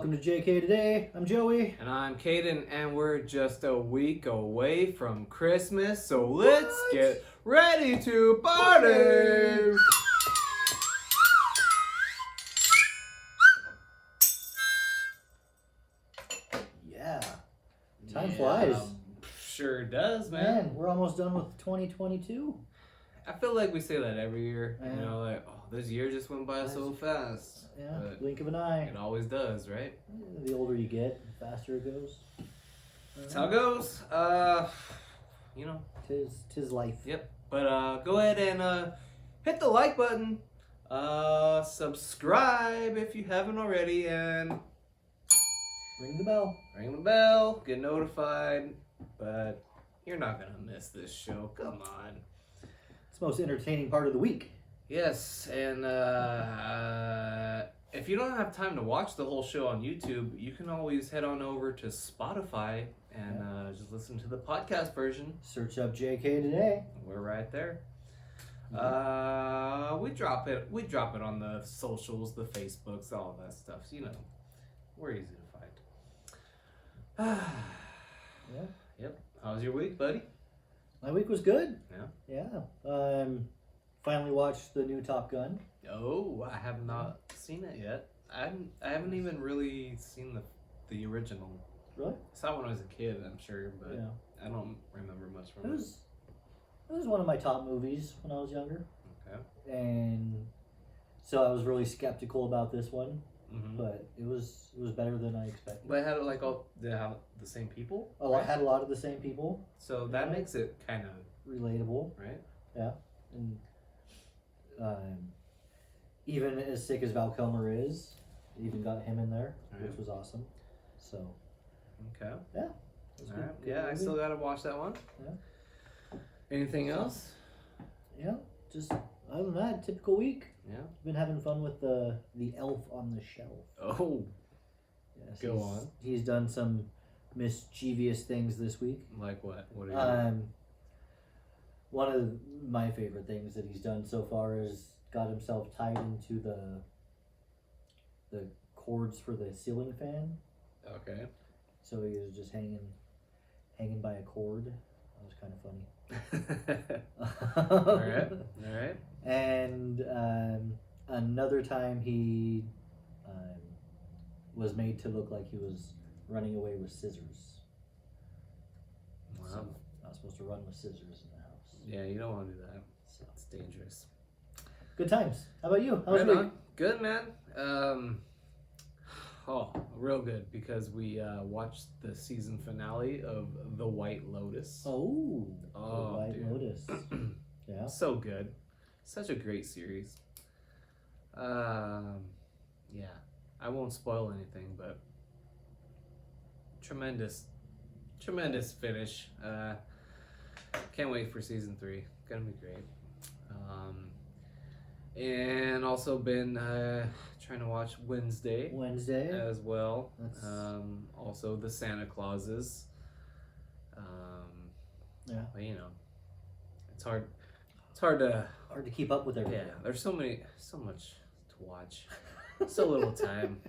Welcome to JK Today. I'm Joey. And I'm Caden, and we're just a week away from Christmas, so let's get ready to party! Yeah. Time flies. Sure does, man. We're almost done with 2022. I feel like we say that every year. Yeah. You know, like, oh, this year just went by so fast. Yeah, But blink of an eye. it always does, right? The older you get, the faster it goes. That's how it goes. You know. Tis life. Yep. But go ahead and hit the like button. Subscribe if you haven't already, and Ring the bell. ring the bell, get notified. But you're not gonna miss this show. Come on. It's the most entertaining part of the week. Yes, and if you don't have time to watch the whole show on YouTube, you can always head on over to Spotify and just listen to the podcast version. Search up JK Today. We're right there. We drop it on the socials, the Facebooks, all that stuff. So, you know, we're easy to find. Yeah. Yep. How's your week, buddy? My week was good. Yeah. Yeah. Finally watched the new Top Gun. Oh, I have not seen it yet. I haven't even really seen the original. Really? I saw it when I was a kid, I'm sure, but Yeah. I don't remember much from It it. was one of my top movies when I was younger. Okay. And so I was really skeptical about this one, Mm-hmm. but it was better than I expected. But it had they have the same people? Had a lot of the same people. So that makes it kind of Relatable. right. Yeah. And even as sick as Val Kilmer is, even got him in there, Right. which was awesome. So Okay. yeah. It was All good. right. Good Yeah, I movie. still gotta watch that one. Yeah. Anything else? Yeah. Just other than that, typical week. Yeah. Been having fun with the Elf on the Shelf. Oh, Yes, Go on. He's done some mischievous things this week. like what? What are you? One of my favorite things that he's done so far is got himself tied into the cords for the ceiling fan. Okay. So he was just hanging by a cord. That was kind of funny. All right. All right. And another time he was made to look like he was running away with scissors. Wow. So not supposed to run with scissors in the house. Yeah, you don't want to do that. So It's dangerous. good times. How about you? How was Right your week? on. Good, man. Real good, because we watched the season finale of The White Lotus. Oh, the White dude. Lotus. Yeah. So good. Such a great series. Yeah. I won't spoil anything, but tremendous finish. Can't wait for season 3. Gonna be great. And also been trying to watch Wednesday as well. That's- Also the Santa Clauses. Yeah. But, you know, it's hard to. Hard to keep up with everything. Yeah, there's so much to watch. So little time.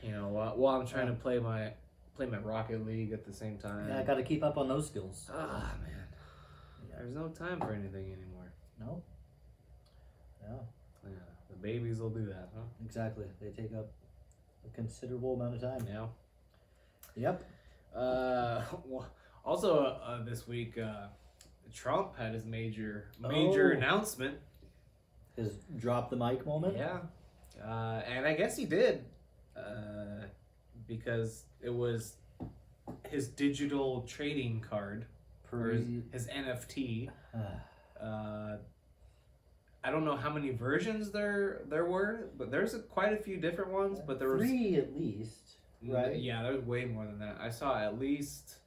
You know, while I'm trying to play my Rocket League at the same time. Yeah, I got to keep up on those skills. Ah, man. There's no time for anything anymore. No. Yeah. Yeah, the babies will do that, huh? Exactly. They take up a considerable amount of time. Yeah. Yep. Well, also this week, Trump had his major Oh. announcement. His drop the mic moment. Yeah, and I guess he did, because it was his digital trading card, or his NFT. I don't know how many versions there were, but there's quite a few different ones. But there was 3 at least, right? Yeah, there's way more than that. I saw at least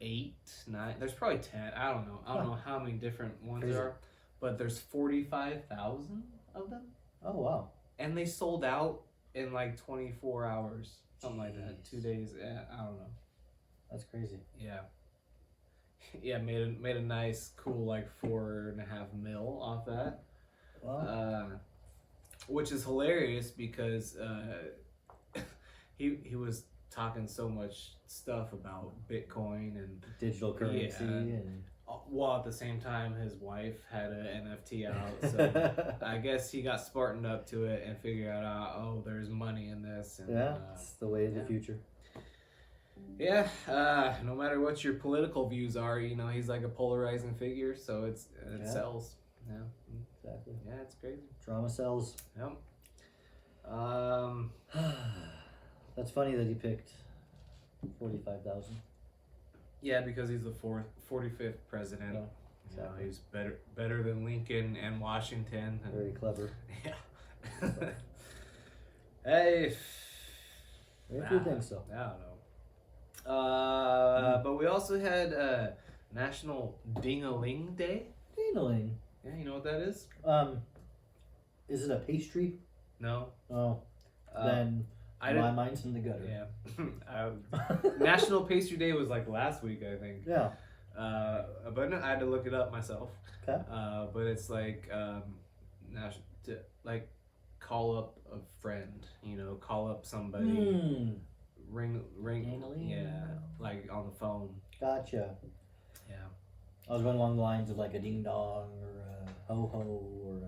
8, 9. There's probably 10. I don't know. I don't know how many different ones Crazy. there are, but there's 45,000 of them, Oh wow. and they sold out in like 24 hours, something like that. Jeez. 2 days. I don't know. That's crazy. Yeah. Yeah, made a nice, cool like 4.5 mil off that. Well, which is hilarious because he was talking so much stuff about Bitcoin and Digital currency and while at the same time his wife had an NFT out, so I guess he got smartened up to it and figured out, oh, there's money in this. And, it's the way of the future. Yeah, no matter what your political views are, you know, he's like a polarizing figure, so it sells. Yeah, exactly. Yeah, it's crazy. Drama sells. Yep. That's funny that he picked 45,000. Yeah, because he's the 45th president. Yeah, exactly. You know, he's better than Lincoln and Washington. And, very clever. Yeah. Hey. If you think so. I don't know. But we also had National Ding-a-Ling Day. Ding-a-ling. Yeah, you know what that is? Is it a pastry? No. Oh. Then my mind's in the gutter. Yeah. National Pastry Day was like last week, I think. Yeah. But no, I had to look it up myself. Okay. But it's like like call up a friend, you know, call up somebody. Ring. Ding-a-ling. Yeah, like on the phone. Gotcha. Yeah. I was going along the lines of like a ding dong or a ho ho or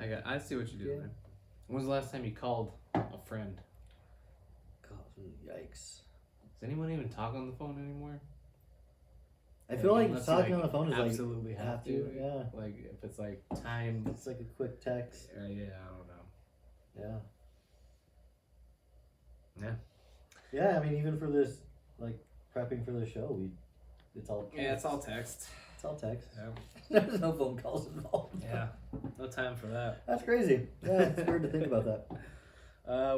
a... I see what you do, man. When was the last time you called a friend? God, yikes. Does anyone even talk on the phone anymore? I feel like Unless talking you, on the phone is like absolutely have to. Yeah. Like if it's like time. It's like a quick text. Yeah, I don't know. Yeah. Yeah. Yeah, I mean, even for this, like prepping for the show, it's all text. Yeah, it's all text. It's all text. Yeah. There's no phone calls involved. Yeah. No time for that. That's crazy. Yeah, it's weird to think about that.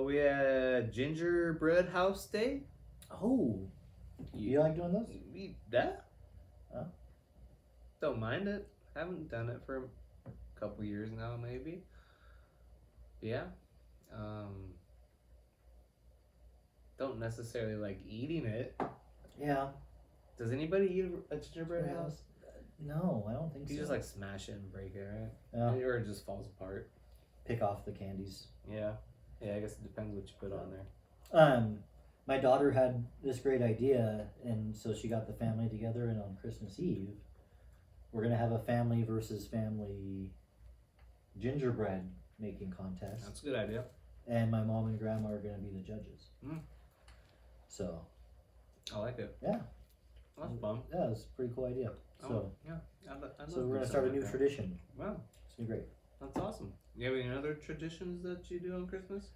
We had Gingerbread House Day. Oh. You like doing those? That? Oh. Don't mind it. Haven't done it for a couple years now, maybe. Yeah. Don't necessarily like eating it. Yeah. Does anybody eat a gingerbread house? No, I don't think so. You just like smash it and break it, right? Yeah. Or it just falls apart. Pick off the candies. Yeah. Yeah, I guess it depends what you put on there. My daughter had this great idea, and so she got the family together, and on Christmas Eve, we're going to have a family versus family gingerbread making contest. That's a good idea. And my mom and grandma are going to be the judges. So. I like it. Yeah. That's fun. Yeah, it's a pretty cool idea. So, so we're going to start a new tradition. Wow. It's going to be great. That's awesome. You have any other traditions that you do on Christmas?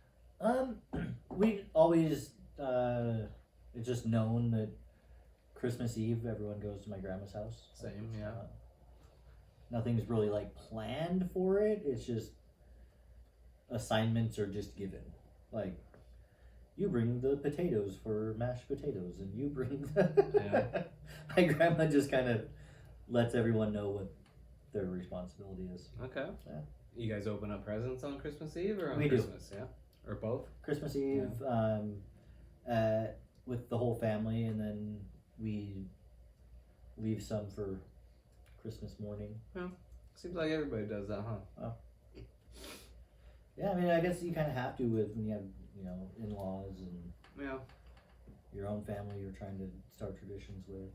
We always, it's just known that Christmas Eve, everyone goes to my grandma's house. Same, yeah. Nothing's really like planned for it. It's just assignments are just given. Like, you bring the potatoes for mashed potatoes, and you bring the... My grandma just kind of lets everyone know what their responsibility is. Okay. Yeah. You guys open up presents on Christmas Eve or on We Christmas? do. Yeah. Or both? Christmas Eve, with the whole family, and then we leave some for Christmas morning. Yeah. Seems like everybody does that, huh? Oh. Yeah, I mean, I guess you kind of have to with when you have, you know, in-laws and your own family you're trying to start traditions with.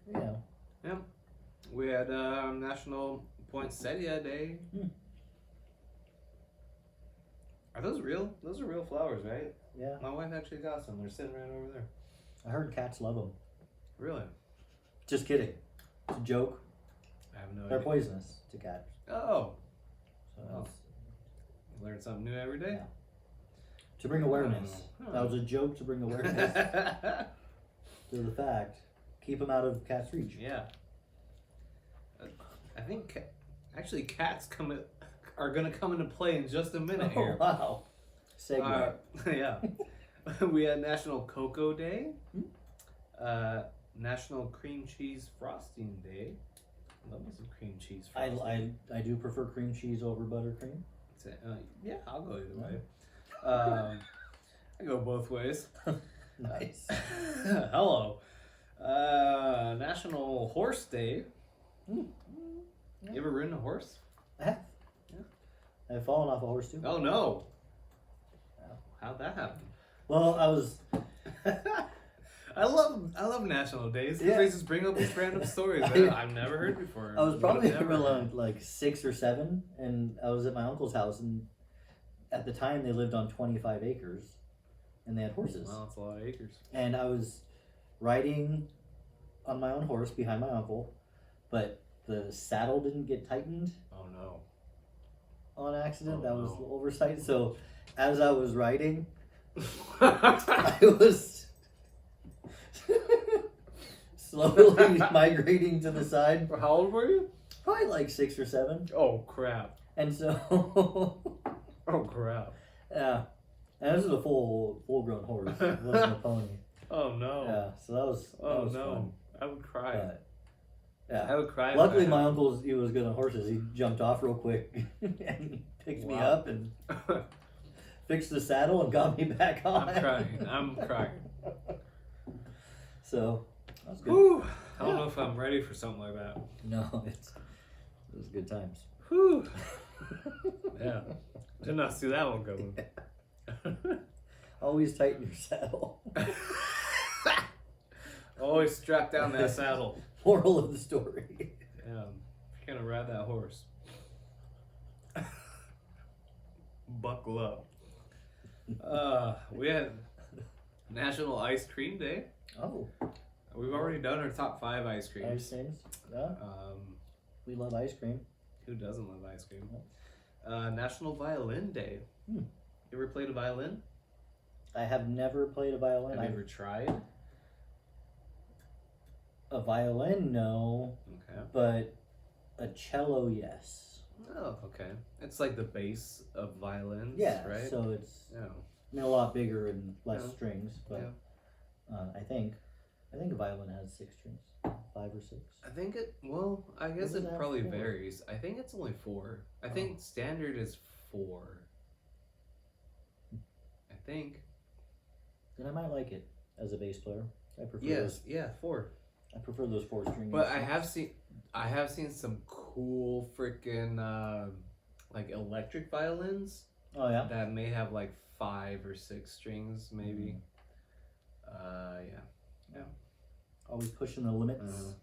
You know. Yeah. We had National Poinsettia Day. Are those real? Those are real flowers, right? Yeah. My wife actually got some. They're sitting right over there. I heard cats love them. Really? Just kidding. It's a joke. I have no They're idea. poisonous to cats. Oh. So Oh. Learn something new every day? Yeah. To bring awareness. Oh. That was a joke to bring awareness to the fact. Keep them out of cats' reach. Yeah. I think actually cats are going to come into play in just a minute here. Wow. Segue. Yeah. We had National Cocoa Day. National Cream Cheese Frosting Day. Love me some cream cheese frosting. I do prefer cream cheese over buttercream. Yeah, I'll go either way. I go both ways. Nice. Hello. National Horse Day. You ever ridden a horse? I have. Yeah. I've fallen off a horse too. Oh no! Yeah. How'd that happen? Well, I was. I love national days. Yeah. They just bring up these random stories that I've never heard before. I was probably Never heard. around like 6 or 7, and I was at my uncle's house, and at the time they lived on 25 acres, and they had horses. Wow, that's a lot of acres. And I was riding on my own horse behind my uncle, but the saddle didn't get tightened Oh no! on accident. Oh, That was no. the oversight. So as I was riding, I was slowly migrating to the side. How old were you? Probably like 6 or 7. Oh crap! And so, Oh crap! yeah. And this was a full grown horse. It wasn't a pony. Oh no! Yeah, so that was Oh was no! fun. I would cry. But, yeah. I would cry. if Luckily, that my uncle, he was good on horses. He jumped off real quick and picked me Wow. up and happened. fixed the saddle and got me back on. I'm crying. I'm crying. So, that was good. Whew. I don't Yeah. know if I'm ready for something like that. No, it was good times. Whew. Yeah. Did not see that one coming. Always tighten your saddle. Always strap down that saddle. Moral of the story. Yeah. If you're gonna ride that horse, buckle up. We had National Ice Cream Day. Oh, We've already done our top 5 ice creams. ice creams. Yeah, we love ice cream. Who doesn't love ice cream? National Violin Day. Hmm. You ever played a violin? I have never played a violin. Have you ever tried? A violin, no, Okay. but a cello, yes. Oh, okay. It's like the base of violins, Yeah, right? so it's Yeah. a lot bigger and less Yeah. strings, but I think a violin has 6 strings, 5 or 6. I think I guess does it it have probably 4? varies. I think it's only 4. I Oh. think standard is 4. I think. Then I might like it as a bass player. I prefer Yes, those. yeah, 4. I prefer those 4 string. But I instruments. have seen some cool freaking like electric violins Oh yeah. that may have like 5 or 6 strings maybe. Yeah. Always pushing the limits.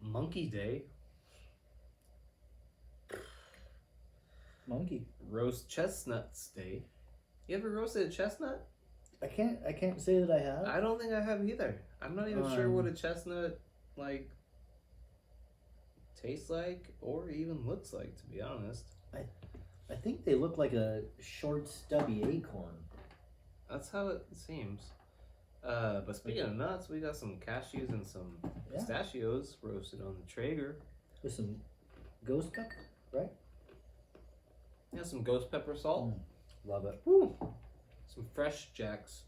Monkey Day, Monkey. Roast Chestnuts Day. You ever roasted a chestnut? I can't say that I have. I don't think I have either. I'm not even sure what a chestnut like tastes like or even looks like, to be honest. I think they look like a short, stubby acorn. That's how it seems. But speaking of nuts, we got some cashews and some Yeah. pistachios roasted on the Traeger. With some ghost pepper, right? Yeah, some ghost pepper salt. Love it. Woo. Some Fresh Jacks.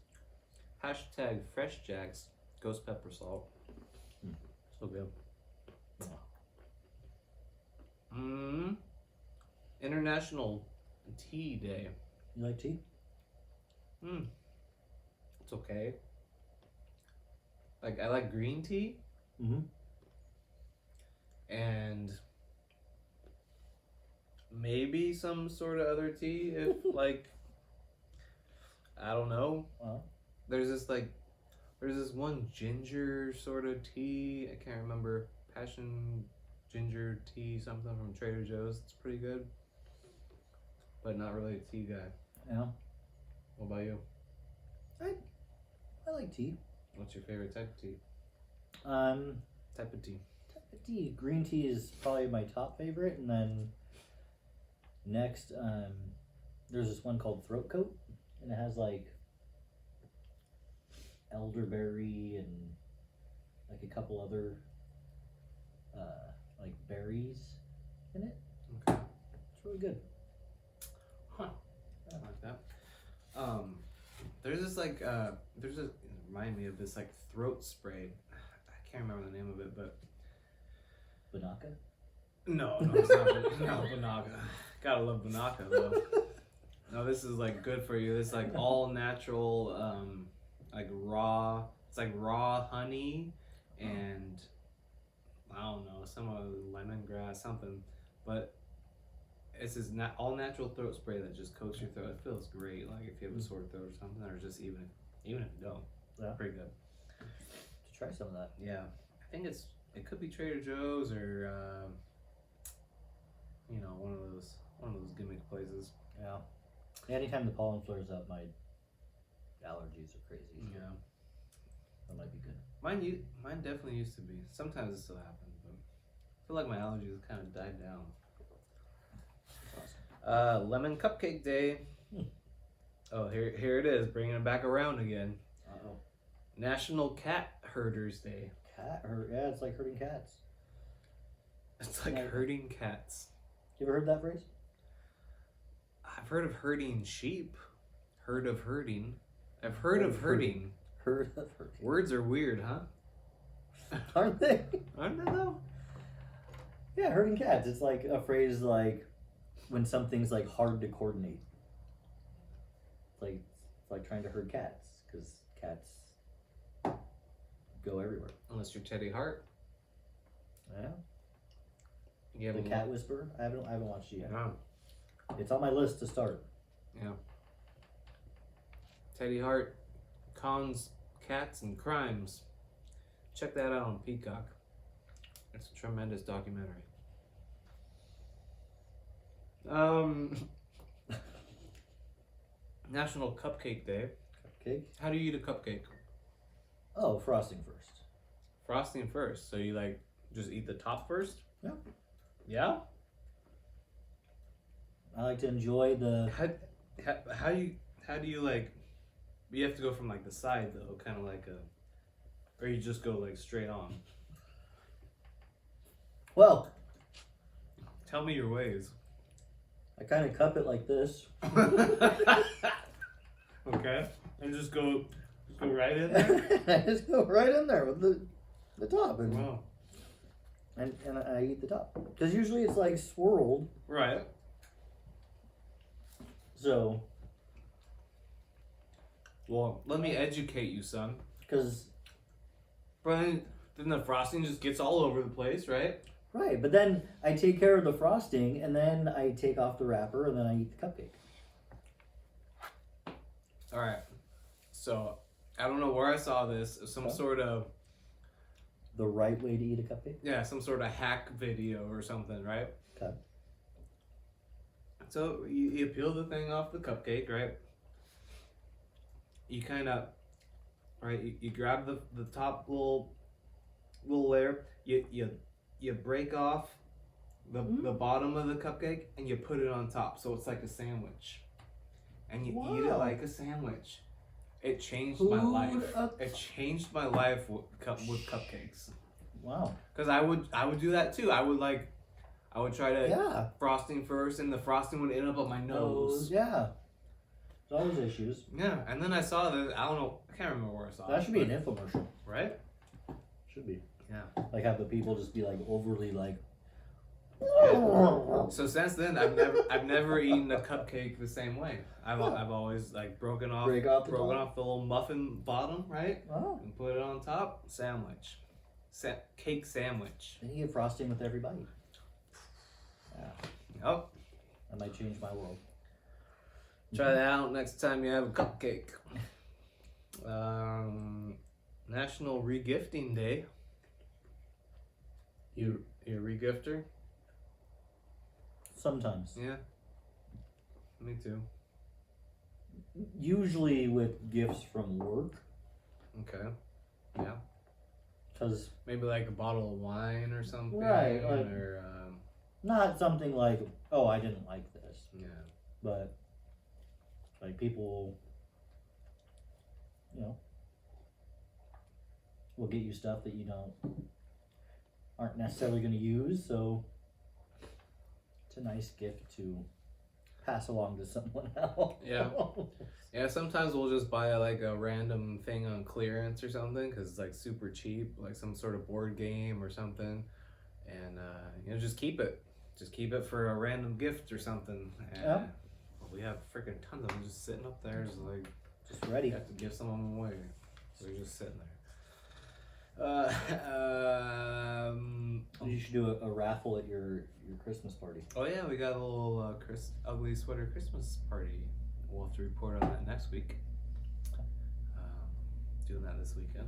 Hashtag Fresh Jacks ghost pepper salt. So good. International Tea Day. You like tea? It's okay. Like I like green tea Mm-hmm. and maybe some sort of other tea if like I don't know. Well, There's this one ginger sort of tea. I can't remember. Passion ginger tea something from Trader Joe's. It's pretty good. But not really a tea guy. yeah. What about you? I like tea. What's your favorite type of tea? Type Type of tea. of tea. Green tea is probably my top favorite, and then next, there's this one called Throat Coat, and it has like elderberry and like a couple other like berries in it. Okay. It's really good. Huh. I like that. There's this like remind me of this like throat spray. I can't remember the name of it, but Banaka. no, it's not. No, Banaga. Gotta love Banaga though. No, this is like good for you. This is like all natural, like raw. It's like raw honey and I don't know, some other lemongrass something, but It's this all natural throat spray that just coats your throat. It feels great. Like if you have a sore throat or something, or just even if you don't, Yeah. pretty good. To try some of that. Yeah, I think it could be Trader Joe's or one of those gimmick places. Yeah. Anytime the pollen flares up, my allergies are crazy. So Yeah, that might be good. Mine definitely used to be. Sometimes it still happens, but I feel like my allergies kind of died down. Awesome. Lemon Cupcake Day. Oh, here it is, bringing it back around again. Uh-oh. National Cat Herders Day. Yeah, it's like herding cats. It's like Yeah. herding cats. You ever heard that phrase? I've heard of herding sheep. Heard of herding. I've heard of herding. Heard of herding. Words are weird, huh? Aren't they? Aren't they though? Yeah, herding cats. It's like a phrase like when something's like hard to coordinate. It's like trying to herd cats because cats go everywhere. Unless you're Teddy Hart. Yeah. You The Cat Whisperer. I haven't watched it yet. Yeah. It's on my list to start. Yeah. Teddy Hart cons cats and crimes. Check that out on Peacock. It's a tremendous documentary. National Cupcake Day. Cupcake. How do you eat a cupcake? Oh, frosting first. Frosting first. So you like just eat the top first? Yeah. Yeah? I like to enjoy the. How do you like? You have to go from like the side though, kind of like a, or you just go like straight on. Well, Tell me your ways. I kind of cup it like this. Okay, and just go right in there. I just go right in there with the top, and Wow. and I eat the top because usually it's like swirled. Right. So, Well, let me educate you, son. because Brian, then the frosting just gets all over the place, right? right, but then I take care of the frosting, and then I take off the wrapper, and then I eat the cupcake. All right. So I don't know where I saw this. Some Okay. sort of The right way to eat a cupcake. some sort of hack video or something, right? Okay. So you peel the thing off the cupcake, right? You kind of, right? You grab the top little layer. You break off the bottom of the cupcake and you put it on top, so it's like a sandwich, and you eat it Wow. like a sandwich. It changed my life. up? It changed my life with cupcakes. Wow. Cause I would do that too. I would try to Yeah. frosting first, and the frosting would end up on my nose. Yeah. There's always issues. Yeah, and then I saw that. I don't know. I can't remember where I saw it. That should be an but- infomercial. right. Should be. Yeah. Like have the people just be like overly like. So since then, I've never eaten a cupcake the same way. I've always like broken off Break off the the top. little muffin bottom, right, Oh. and put it on top. Sandwich, cake sandwich. Then you get frosting with every bite. Yeah. Oh, That might change my world. try that out next time you have a cupcake. National Regifting Day. You a regifter? Sometimes. Yeah. Me too. Usually with gifts from work. Okay. Yeah. Because Maybe like a bottle of wine or something. Right, like- Or not something like, oh, I didn't like this. yeah. But, like, people, will get you stuff that you aren't necessarily going to use. So, it's a nice gift to pass along to someone else. Yeah. Yeah, sometimes we'll just buy like a random thing on clearance or something because it's like super cheap, like some sort of board game or something, and just keep it. Just keep it for a random gift or something. And Yeah. we have freaking tons of them just sitting up there, just like Just ready. you have to give some of them away. So they're just sitting You should do a raffle at your Christmas party. Oh yeah, we got a little ugly sweater Christmas party. We'll have to report on that next week. Doing that this weekend.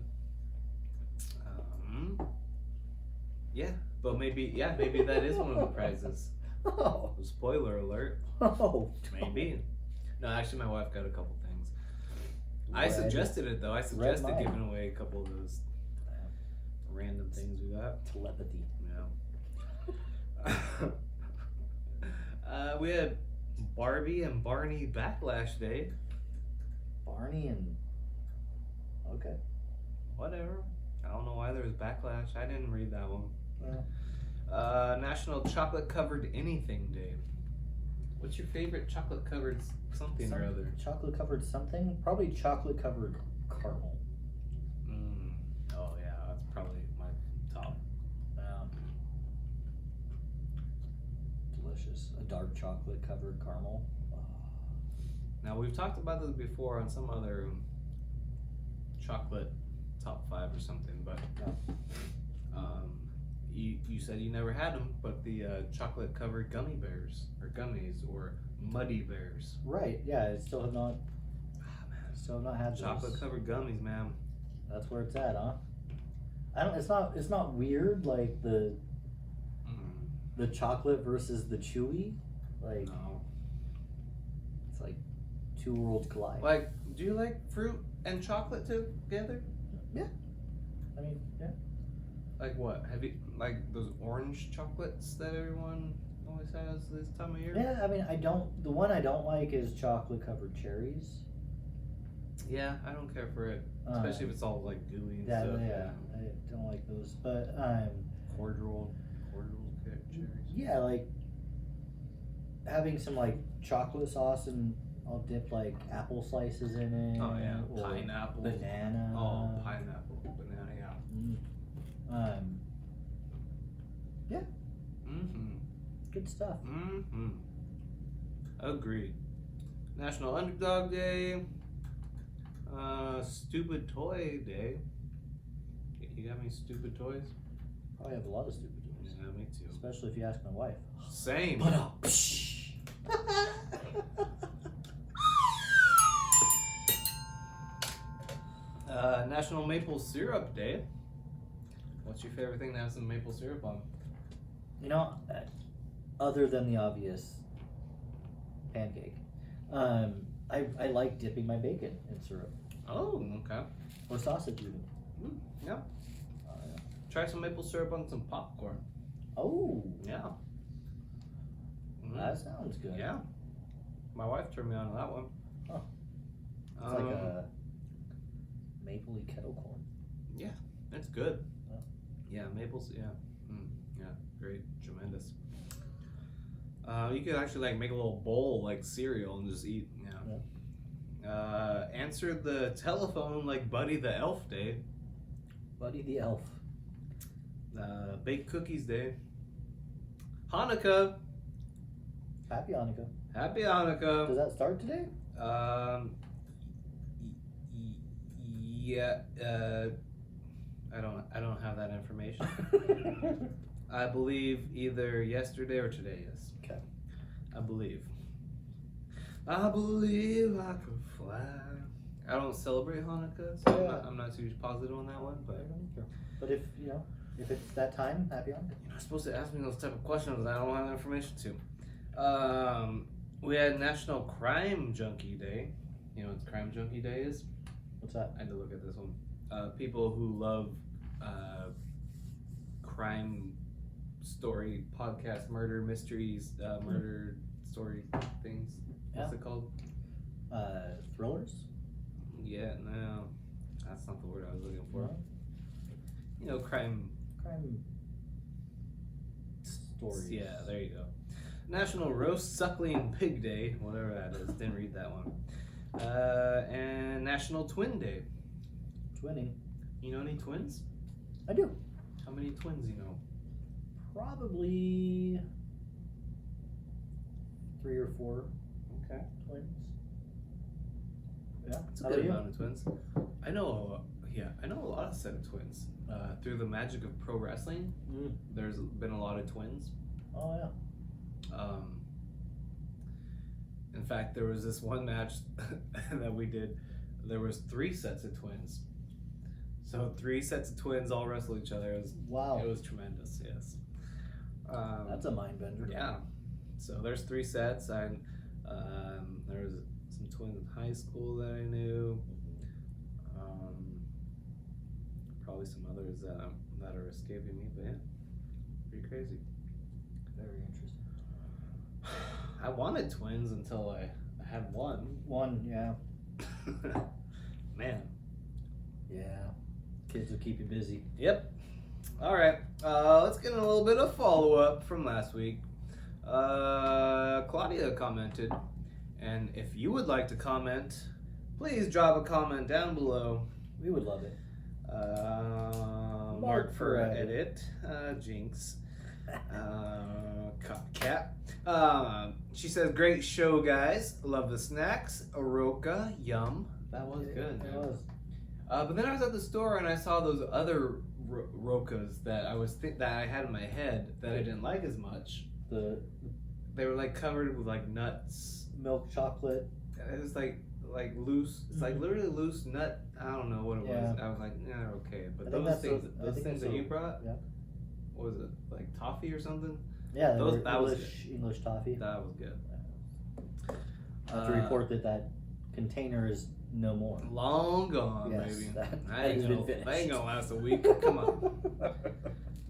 Yeah, but maybe that is one of the prizes. Oh, Spoiler alert. oh, Maybe. No, actually, my wife got a couple things. I Red- suggested it though. I suggested mine. giving away a couple of those random things we got. Telepathy. Yeah. We had Barbie and Barney Backlash Day. Barney and okay. Whatever. I don't know why there was backlash. I didn't read that one. National Chocolate Covered Anything Day. What's your favorite chocolate covered something or other? Chocolate covered something? Probably chocolate covered caramel. Oh yeah, that's probably my top. Delicious. A dark chocolate covered caramel. Now we've talked about this before on some other chocolate top 5 or something, but you said you never had them, but the chocolate covered gummy bears or gummies or muddy bears. Right. Yeah. I still have not. Still have not had those. Chocolate covered gummies, man. That's where it's at, huh? I don't. It's not. It's not weird like the chocolate versus the chewy. Like No. it's like two worlds collide. Like, do you like fruit and chocolate together? I mean, yeah. Like what? Have you like those orange chocolates that everyone always has this time of year? Yeah. I mean, I don't. The one I don't like is chocolate covered cherries. Yeah, I don't care for it, especially if it's all like gooey and Yeah, stuff. yeah. I don't like those, but Cordial cherries. yeah, like having some like chocolate sauce and I'll dip like apple slices in it. Oh yeah, or pineapple. banana. Oh, pineapple, banana, yeah. Yeah, Mm-hmm. good stuff. Mm-hmm. Agreed. National Underdog Day. Stupid Toy Day. You got any stupid toys? Probably have a lot of stupid toys, Yeah, me too. especially if you ask my wife. Same. National Maple Syrup Day. What's your favorite thing to have some maple syrup on? You know, other than the obvious pancake, I like dipping my bacon in syrup Oh, okay. or sausage even. Yeah. Try some maple syrup on some popcorn. Oh, Yeah. that sounds good. Yeah. My wife turned me on to that one. Huh. It's like a mapley kettle corn. It's good. Oh. Yeah, maples. Yeah. Yeah. Great. Tremendous. You could actually like make a little bowl like cereal and just eat. Yeah. Answer the telephone like Buddy the Elf Day. Buddy the Elf. Baked Cookies Day. Hanukkah. Happy Hanukkah. Happy Hanukkah. Does that start today? Yeah. I don't have that information. I believe either yesterday or today is. Okay. I believe I could fly. I don't celebrate Hanukkah, so Yeah. I'm not too positive on that one. But But if if it's that time, happy Hanukkah. you're not supposed to ask me those type of questions. I don't have the information to. We had National Crime Junkie Day. You know what Crime Junkie Day is? What's that? I had to look at this one. People who love crime story podcast, murder mysteries, murder story things. What's Yeah. it called? Thrillers. Yeah, no, that's not the word I was looking for. No? You know, crime stories. Yeah, there you go. National Roast Suckling Pig Day, whatever that is. Didn't read that one. And National Twin Day. Twinning. You know any twins? I do. How many twins you know? Probably 3 or 4 Okay. twins. Yeah. That's a How good about you? amount of twins. I know a Yeah, I know a lot of set of twins. Through the magic of pro wrestling, there's been a lot of twins. Oh yeah. In fact, there was this one match that we did. There was 3 sets of twins. So 3 sets of twins all wrestle each other. It was tremendous. Yes. That's a mind bender. Yeah. So there's 3 sets. There was some twins in high school that I knew. Probably some others that are escaping me, but yeah, pretty crazy. Very interesting. I wanted twins until I had one. One, yeah. Man. Yeah. Kids will keep you busy. Yep. All right. Let's get in a little bit of follow up from last week. Claudia commented, and if you would like to comment, please drop a comment down below. We would love it. Mark for edit. Jinx. Cat. She says, "Great show, guys. Love the snacks. Oroka, yum." That was good. It was. But then I was at the store and I saw those other Rokas that that I had in my head that I didn't like as much. They were like covered with like nuts, milk chocolate. It was like loose. It's like literally loose nut. I don't know what it was. I was like, yeah, okay. But those things that you brought. Yeah. What was it, like toffee or something? Yeah, that was English toffee. That was good. I have to report that container is no more. Long gone, yes, baby. That ain't gonna last a week. Come on.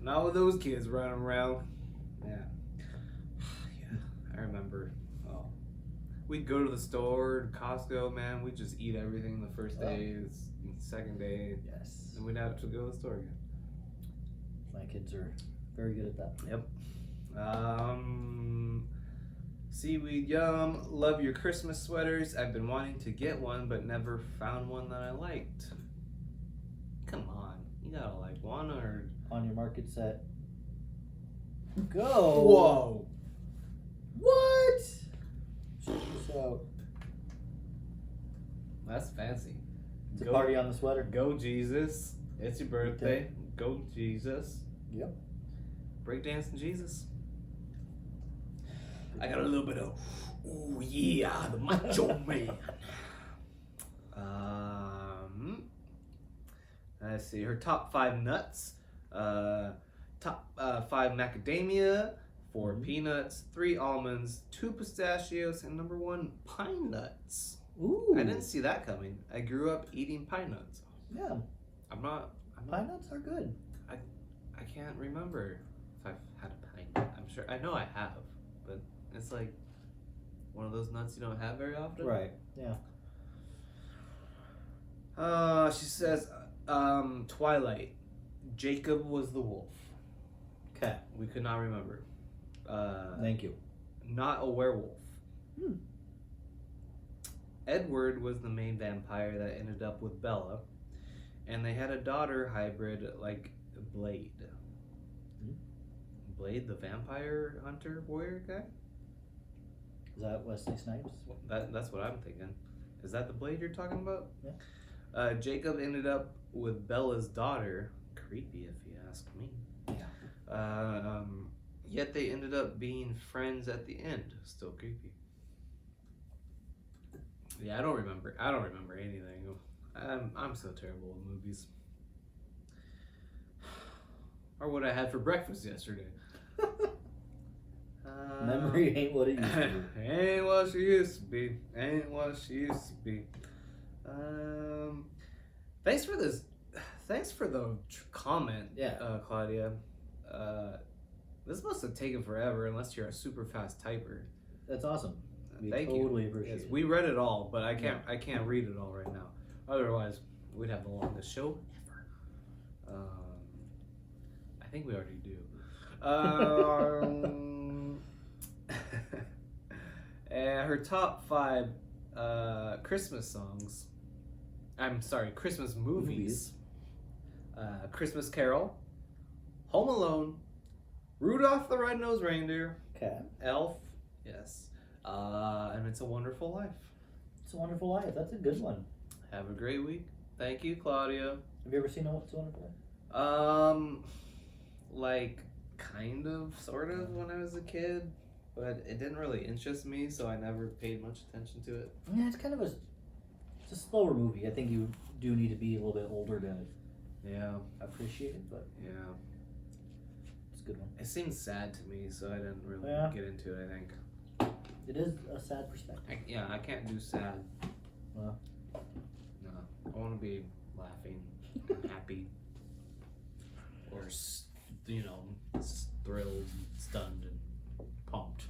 Not with those kids running around. Yeah. Yeah. I remember. Oh. We'd go to the store, Costco, man. We'd just eat everything the first day, second day. Yes. And we'd have to go to the store again. My kids are very good at that. Yep. Seaweed Yum, love your Christmas sweaters. I've been wanting to get one, but never found one that I liked. Come on, you gotta like one or on your market set. Go. Whoa. What? Check this out. That's fancy. It's a party on the sweater. Go Jesus. It's your birthday. Go Jesus. Yep. Breakdancing Jesus. I got a little bit of, oh yeah, the macho man. Let's see, her top 5 nuts. Top 5 macadamia, 4 peanuts, 3 almonds, 2 pistachios, and number 1 pine nuts. Ooh. I didn't see that coming. I grew up eating pine nuts. Yeah. Pine nuts are good. I can't remember if I've had a pine nut. I'm sure, I know I have, but it's like one of those nuts you don't have very often. Right, yeah. She says, Twilight. Jacob was the wolf. Okay. We could not remember. Thank you. Not a werewolf. Edward was the main vampire that ended up with Bella, and they had a daughter hybrid like Blade. Blade, the vampire hunter warrior guy? Is that Wesley Snipes? That's what I'm thinking. Is that the Blade you're talking about? Yeah. Jacob ended up with Bella's daughter. Creepy, if you ask me. Yeah. Yet they ended up being friends at the end. Still creepy. Yeah, I don't remember anything. I'm so terrible with movies. Or what I had for breakfast yesterday. Memory ain't what it used to be. Ain't what she used to be. Ain't what she used to be. Thanks for this. Thanks for the comment, Claudia. This must have taken forever unless you're a super fast typer. That's awesome. Thank totally you. appreciate it. We read it all, but I can't read it all right now. Otherwise, we'd have the longest show ever. I think we already do. And her top 5 Christmas songs. I'm sorry, Christmas movies. Christmas Carol, Home Alone, Rudolph the Red-Nosed Reindeer, Elf, yes, and It's a Wonderful Life. It's a Wonderful Life. That's a good one. Have a great week. Thank you, Claudia. Have you ever seen It's a Wonderful Life? Like kind of, sort of, when I was a kid, but it didn't really interest me, so I never paid much attention to it. Yeah, it's kind of it's a slower movie. I think you do need to be a little bit older to appreciate it, but yeah, it's a good one. it seemed sad to me, so I didn't really get into it. I think it is a sad perspective. I can't do sad. Well, no, I want to be laughing, and happy, or thrilled, stunned, and pumped.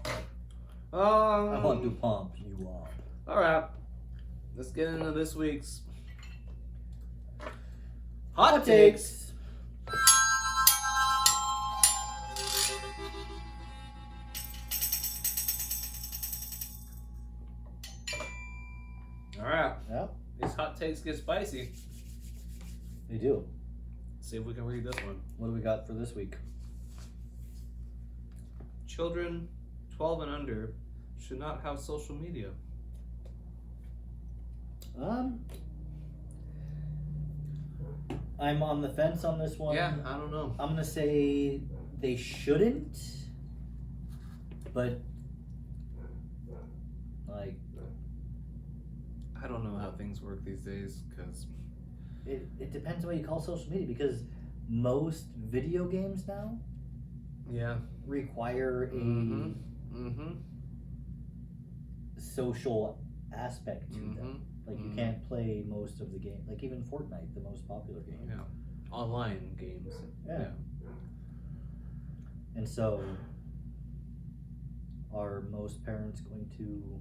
I want to pump you up. All right, let's get into this week's hot takes. All right. Yeah, These hot takes get spicy. they do. See if we can read this one. What do we got for this week? Children 12 and under should not have social media. I'm on the fence on this one. Yeah, I don't know. I'm gonna say they shouldn't, but like I don't know how things work these days, because it depends on what you call social media, because most video games now require a social aspect to them. Like you can't play most of the game, like even Fortnite, the most popular game. Yeah, online games. Yeah. And so, are most parents going to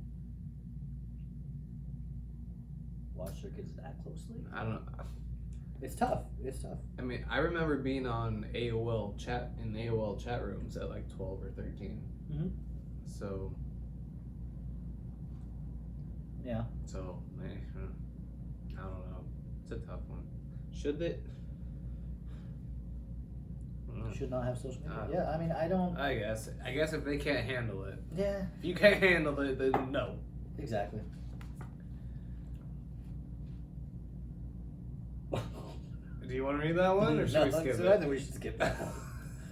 watch their kids that closely? I don't know. It's tough. It's tough. I mean, I remember being on AOL chat rooms at like 12 or 13. So. Yeah. So, I don't know. It's a tough one. Should they? Should not have social media. Yeah, I mean, I don't. I guess if they can't handle it. Yeah. If you can't handle it, then no. Exactly. Do you want to read that one, or should we skip it? I think we should skip that one.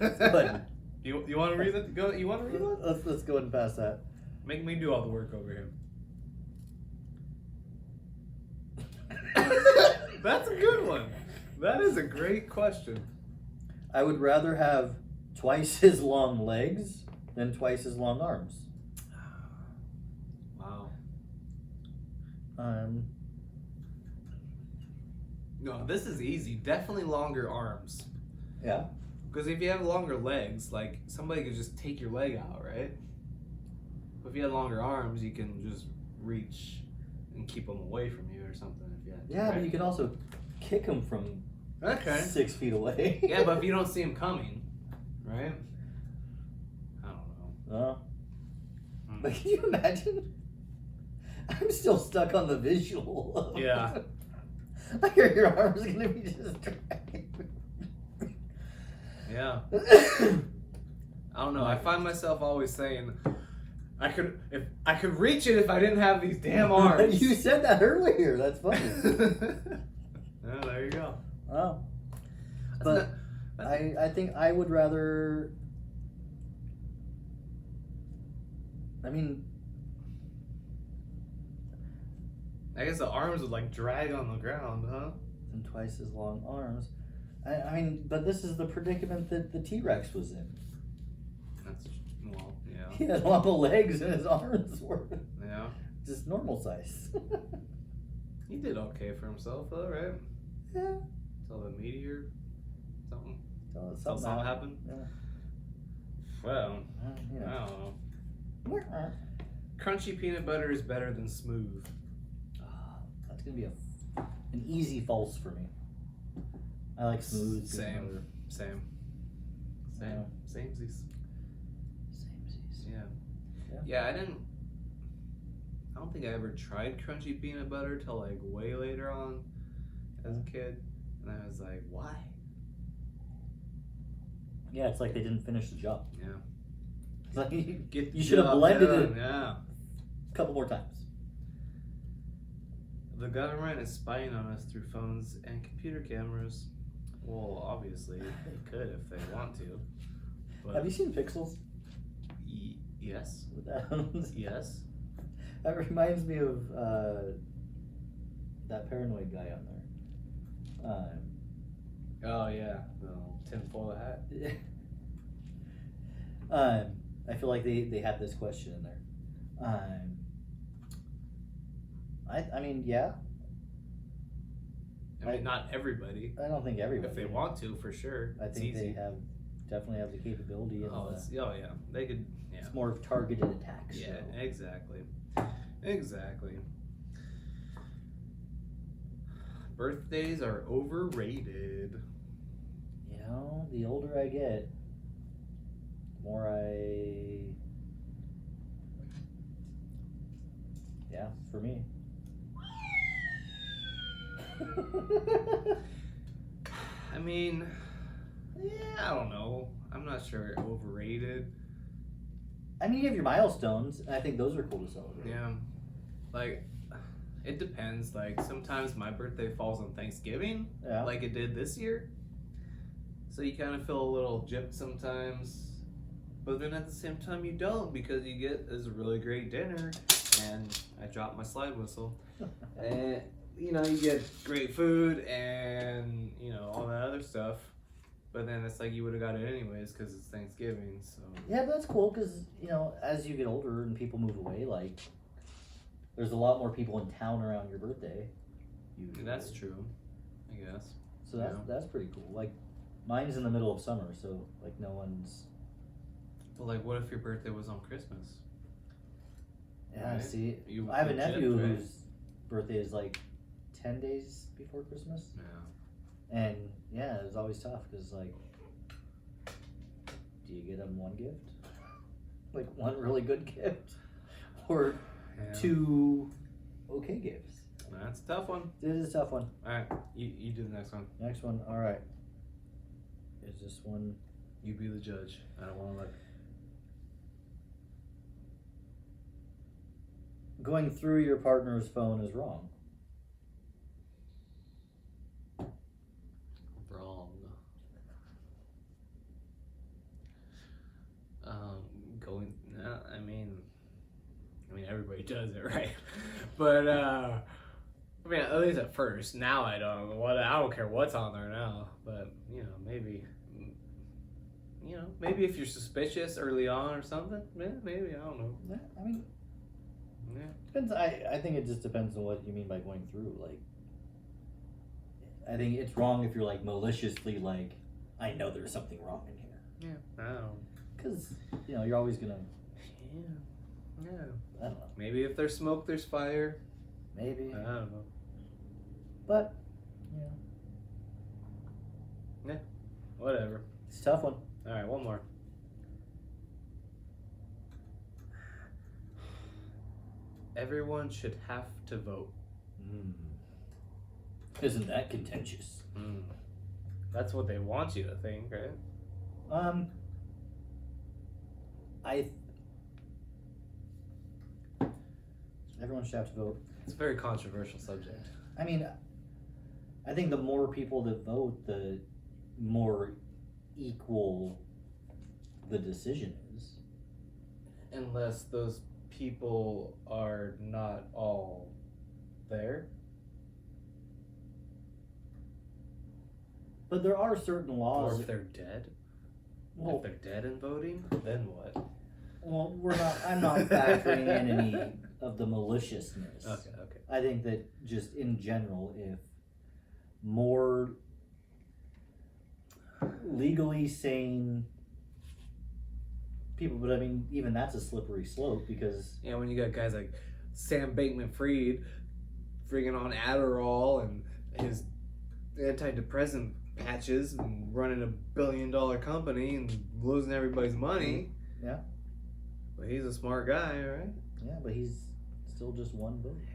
Good. You want to read it? Go. You want to read it? Let's go ahead and pass that. Make me do all the work over here. That's a good one. That is a great question. I would rather have twice as long legs than twice as long arms. Wow. No, this is easy. Definitely longer arms. Yeah. Because if you have longer legs, like somebody could just take your leg out, right? But if you had longer arms, you can just reach and keep them away from you or something. If you had to, right? But you can also kick them from 6 feet away. Yeah, but if you don't see them coming, right? I don't know. But can you imagine? I'm still stuck on the visual. Yeah. Like your arm's gonna be just dragging. Yeah. I don't know. I find myself always saying, I could reach it if I didn't have these damn arms. You said that earlier. That's funny. Yeah, there you go. Oh. But I think I would rather. I mean, I guess the arms would like drag on the ground, huh? And twice as long arms. I mean, but this is the predicament that the T-Rex was in. That's, well, yeah. He had long legs and his arms were just normal size. He did okay for himself, though, right? Yeah. Until the meteor, something Something happened. Yeah. Well, You know. I don't know. Crunchy peanut butter is better than smooth. That's gonna be an easy false for me. I like smooth. Same. Yeah. Samesies. Yeah. Yeah, I don't think I ever tried crunchy peanut butter till like way later on as a kid. And I was like, why? Yeah, it's like they didn't finish the job. Yeah. It's like you the should have job blended done, it a couple more times. The government is spying on us through phones and computer cameras. Well, obviously, they could if they want to. But Have you seen Pixels? Yes. With Adams? Yes. That reminds me of that paranoid guy on there. Oh yeah, the tinfoil hat. I feel like they had this question in there. I mean, yeah. I mean, not everybody. I don't think everybody. If they want to, for sure. I think they definitely have the capability. And oh yeah, they could. Yeah. It's more of targeted attacks. Yeah, so. exactly. Exactly. Birthdays are overrated. You know, the older I get, the more yeah, for me. I mean, yeah, I don't know. I'm not sure overrated. I mean, you have your milestones, and I think those are cool to celebrate. Yeah. Like, it depends. Like, sometimes my birthday falls on Thanksgiving, Yeah. like it did this year. So you kind of feel a little gypped sometimes. But then at the same time, you don't, because you get this really great dinner, and I dropped my slide whistle. And, you know, you get great food and, you know, all that other stuff. But then it's like you would have got it anyways because it's Thanksgiving, so. Yeah, but that's cool because, you know, as you get older and people move away, like, there's a lot more people in town around your birthday. Usually. That's true, I guess. So that's pretty cool. Like, mine's in the middle of summer, so, like, no one's... But, like, what if your birthday was on Christmas? Yeah, Right? see, You I have a feel nephew gypped, right? whose birthday is, like, 10 days before Christmas. Yeah. And yeah, it was always tough because, like, do you get them one gift? Like, one really good gift? Or two okay gifts? That's a tough one. It is a tough one. Alright, you do the next one. Next one, alright. Is this one? You be the judge. I don't want to look. Going through your partner's phone is wrong. Wrong. I mean, everybody does it, right? But I mean, at least at first. Now I don't. I don't care what's on there now. But you know, maybe if you're suspicious early on or something, maybe I don't know. Yeah, I mean, Yeah. depends. I think it just depends on what you mean by going through. Like, I think it's wrong if you're like maliciously like, I know there's something wrong in here. Yeah, I don't know. Because, you know, you're always gonna. Yeah. I don't know. Maybe if there's smoke, there's fire. Maybe. I don't know. But, you know. Yeah. Whatever. It's a tough one. All right, one more. Everyone should have to vote. Isn't that contentious? That's what they want you to think, right? Everyone should have to vote. It's a very controversial subject. I mean, I think the more people that vote, the more equal the decision is. Unless those people are not all there. But there are certain laws. Or if they're dead. Well, if they're dead and voting, then what? Well, I'm not factoring in any of the maliciousness. Okay. I think that just in general, if more legally sane people, but I mean, even that's a slippery slope because... Yeah, when you got guys like Sam Bankman-Fried friggin' on Adderall and his antidepressant patches and running $1 billion company and losing everybody's money. Yeah. But he's a smart guy, right? Yeah, but he's still just one vote. Yeah,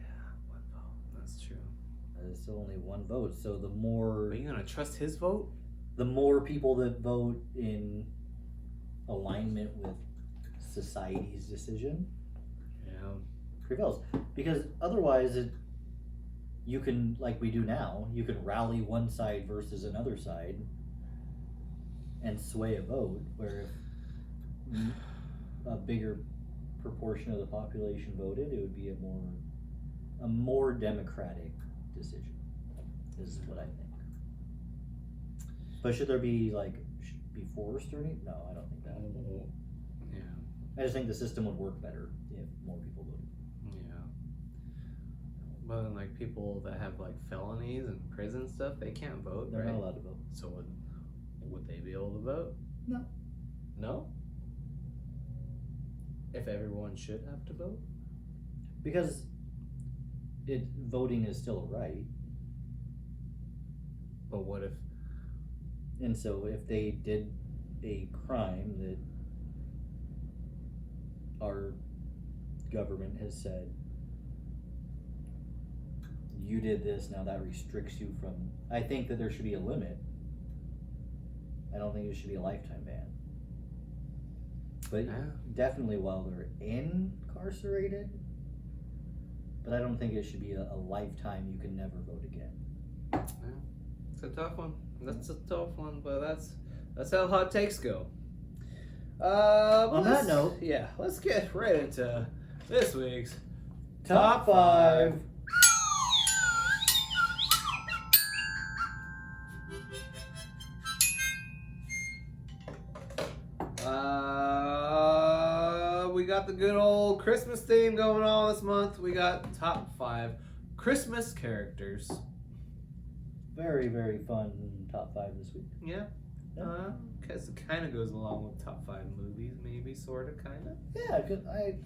one vote. That's true. There's still only one vote, so the more... Are you gonna trust his vote? The more people that vote in alignment with society's decision Yeah. prevails. Because otherwise, you can, like we do now, you can rally one side versus another side and sway a vote, where if a bigger proportion of the population voted, it would be a more democratic decision, is what I think. But should there be be forced or anything? No, I don't think that. Yeah. I just think the system would work better if more people voted. Yeah. But then, like, people that have like felonies and prison stuff, they can't vote. They're right? not allowed to vote. So would they be able to vote? No. No? If everyone should have to vote? Because voting is still a right. But what if And so if they did a crime that our government has said, you did this, now that restricts you from, I think that there should be a limit. I don't think it should be a lifetime ban. But definitely while they're incarcerated, but I don't think it should be a lifetime you can never vote again. Yeah. It's a tough one. That's a tough one, but that's how hot takes go. On that note, yeah, let's get right into this week's Top 5. We got the good old Christmas theme going on this month. We got top 5 Christmas characters. Very, very fun top 5 this week. Yeah. Yeah. Because it kind of goes along with top 5 movies, maybe, sort of, kind of. Yeah,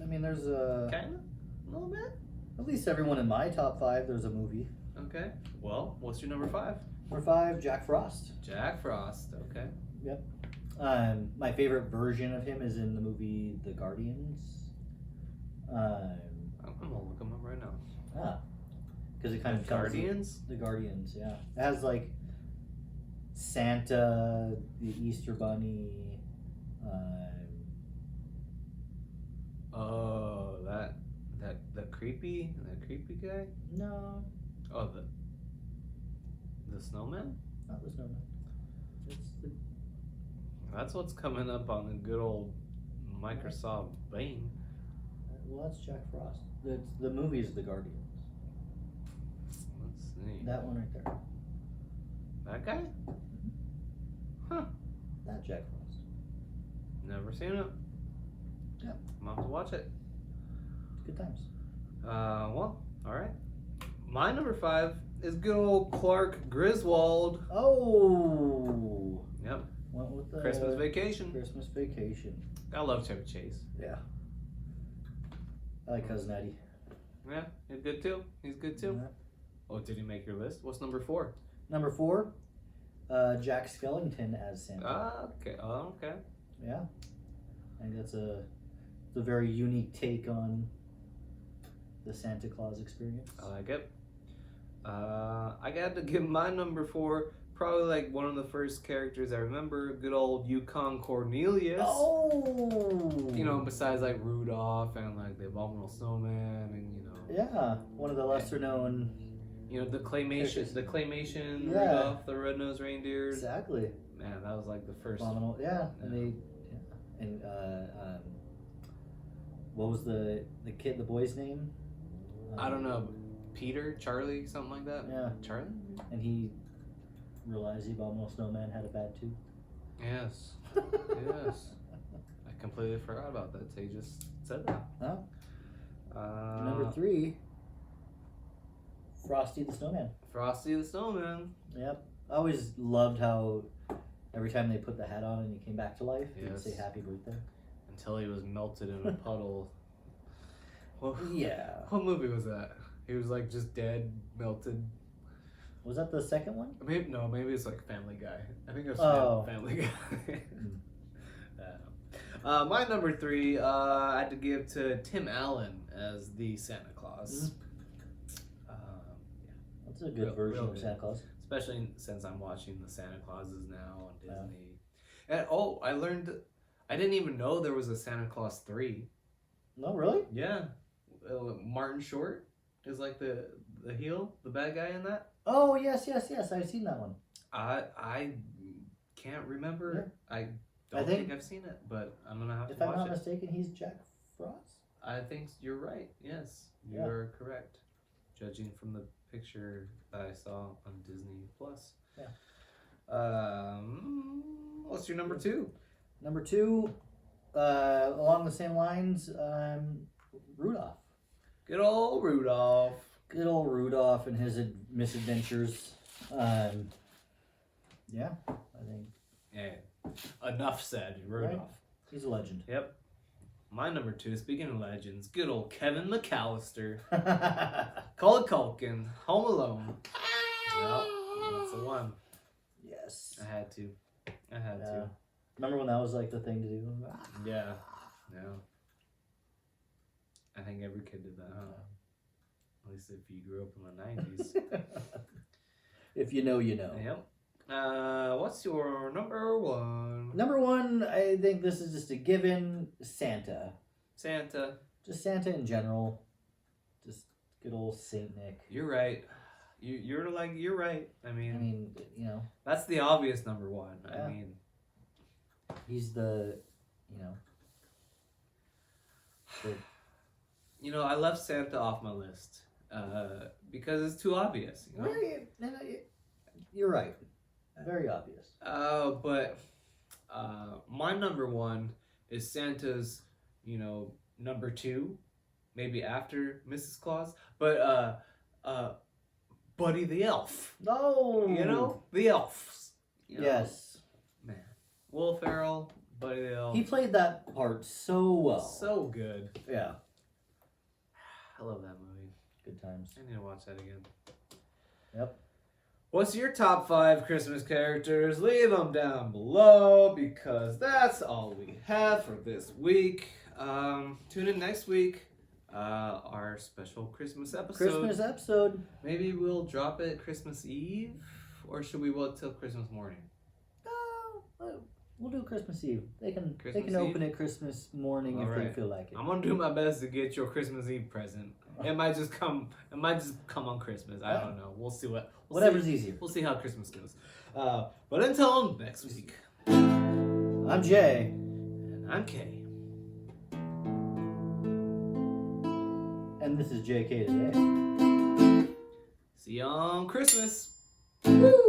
I mean, there's a... Kind of? A little bit? At least everyone in my top 5, there's a movie. Okay. Well, what's your number 5? Number 5, Jack Frost. Jack Frost. Okay. Yep. My favorite version of him is in the movie The Guardians. I'm going to look him up right now. Because it kind of tells Guardians? The Guardians, yeah. It has like Santa, the Easter Bunny. Oh, that creepy guy? No, Oh, the snowman? not the snowman. It's the That's what's coming up on the good old Microsoft Bing. well, that's Jack Frost. The movie is The Guardians. Let's see. That one right there. That guy? Huh. That Jack Frost. Never seen it. Yeah. I'm gonna have to watch it. Good times. Well, alright. My number 5 is good old Clark Griswold. Oh. Yep. Went with the Christmas Vacation. Christmas Vacation. I love Chevy Chase. Yeah. I like Cousin Eddie. Yeah, he's good too. He's good too. Yeah. Oh, did he make your list? What's number 4? Number 4, Jack Skellington as Santa. Okay. Oh, okay. Yeah. I think it's a very unique take on the Santa Claus experience. I like it. I got to give my number 4 probably like one of the first characters I remember. Good old Yukon Cornelius. Oh. You know, besides like Rudolph and like the Abominable Snowman and Yeah, one of the lesser known. the claymation, Yeah. Rudolph the Red-Nosed Reindeer. Exactly. Man, that was like the first. Abominable. Yeah, and they, and what was the boy's name? I don't know, Peter, Charlie, something like that. Yeah. Charlie. And he realized the Abominable Snowman had a bad tooth. Yes. Yes. I completely forgot about that. They just said that. Huh? Number 3, Frosty the Snowman. Frosty the Snowman. Yep. I always loved how every time they put the hat on and he came back to life, he'd Yes. say happy birthday. Until he was melted in a puddle. Yeah. What movie was that? He was like just dead, melted. Was that the second one? Maybe it's like Family Guy. I think it was Oh. Family Guy. My number 3, I had to give to Tim Allen as the Santa Claus. That's a good version real of good. Santa Claus. Especially since I'm watching the Santa Clauses now on Disney. And I learned, I didn't even know there was a Santa Claus 3. No, really? Yeah. Martin Short is like the heel, the bad guy in that. Oh yes, I've seen that one. I can't remember. Yeah. I don't think I've seen it, but I'm gonna have to If watch I'm not it. mistaken, he's Jack Frost. I think you're right. Yes, you are correct. Judging from the picture that I saw on Disney Plus. Yeah. What's your number 2? Number 2, along the same lines, Rudolph. Good old Rudolph. Good old Rudolph and his misadventures. Yeah, I think. Yeah. Enough said, Rudolph. Right? He's a legend. Yep. My number 2, speaking of legends, good old Kevin McAllister. Macaulay Culkin, Home Alone. Yep, that's the one. Yes. I had to. Remember when that was like the thing to do? Yeah. I think every kid did that, huh? At least if you grew up in the 90s. If you know, you know. Yep. What's your number 1? Number 1, I think this is just a given. Santa. Just Santa in general. Just good old Saint Nick. You're right. You're right. I mean, you know. That's the obvious number 1. Yeah. I mean, he's the, I left Santa off my list because it's too obvious. You're right. Very obvious. But my number 1 is Santa's, number 2, maybe after Mrs. Claus. But Buddy the Elf. No. The elves. Yes. Man. Will Ferrell, Buddy the Elf. He played that part so well. So good. Yeah. I love that movie. Good times. I need to watch that again. Yep. What's your top 5 Christmas characters? Leave them down below because that's all we have for this week. Tune in next week. Our special Christmas episode. Maybe we'll drop it Christmas Eve, or should we wait till Christmas morning? We'll do Christmas Eve. They can Christmas open it Christmas morning if they feel like it. I'm gonna do my best to get your Christmas Eve present. It might just come on Christmas. I don't know. We'll see whatever's easier. We'll see how Christmas goes. But until next week. I'm Jay. And I'm Kay. And this is JK today. See you on Christmas. Woo!